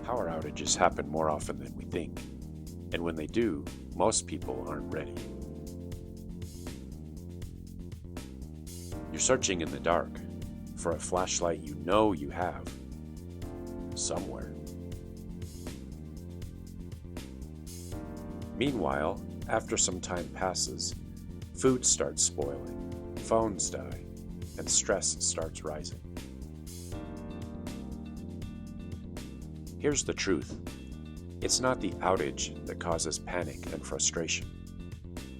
Power outages happen more often than we think, and when they do, most people aren't ready. You're searching in the dark for a flashlight you know you have somewhere. Meanwhile, after some time passes, food starts spoiling, phones die, and stress starts rising. Here's the truth. It's not the outage that causes panic and frustration.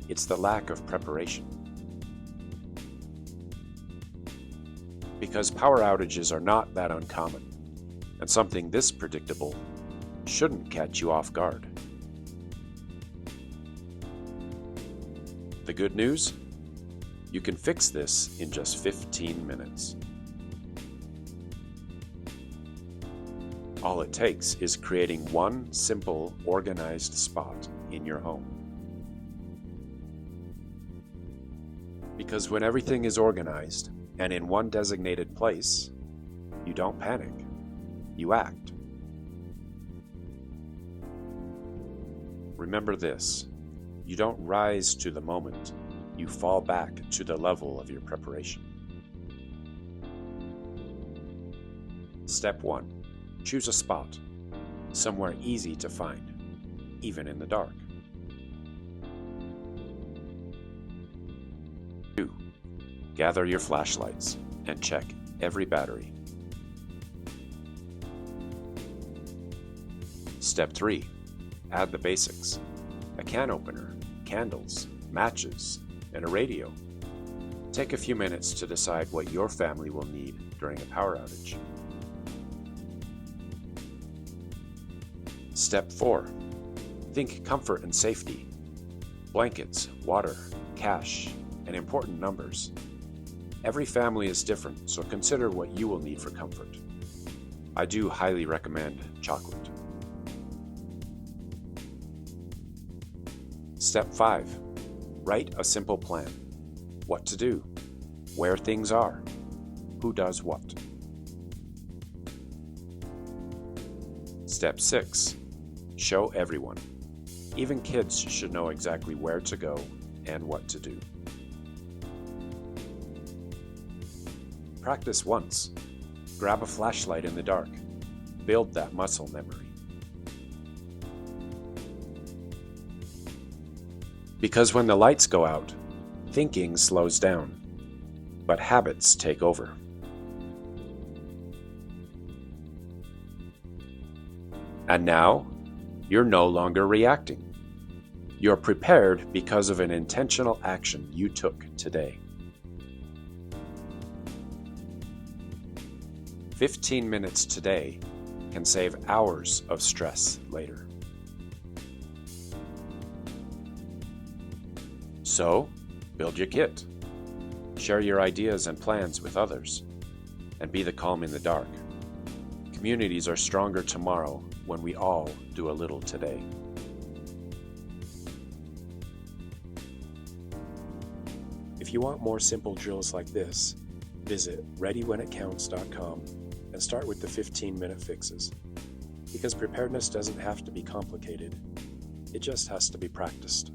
It's the lack of preparation. Because power outages are not that uncommon, and something this predictable shouldn't catch you off guard. The good news? You can fix this in just 15 minutes. All it takes is creating one simple, organized spot in your home. Because when everything is organized and in one designated place, you don't panic, you act. Remember this, you don't rise to the moment, you fall back to the level of your preparation. Step 1. Choose a spot, somewhere easy to find, even in the dark. 2. Gather your flashlights and check every battery. Step 3. Add the basics: a can opener, candles, matches, and a radio. Take a few minutes to decide what your family will need during a power outage. Step 4. Think comfort and safety. Blankets, water, cash, and important numbers. Every family is different, so consider what you will need for comfort. I do highly recommend chocolate. Step 5. Write a simple plan. What to do, where things are, who does what. Step 6. Show everyone. Even kids should know exactly where to go and what to do. Practice once. Grab a flashlight in the dark. Build that muscle memory. Because when the lights go out, thinking slows down, but habits take over. And now, you're no longer reacting. You're prepared because of an intentional action you took today. 15 minutes today can save hours of stress later. So, build your kit. Share your ideas and plans with others, and be the calm in the dark. Communities are stronger tomorrow when we all do a little today. If you want more simple drills like this, visit readywhenitcounts.com and start with the 15-minute fixes. Because preparedness doesn't have to be complicated, it just has to be practiced.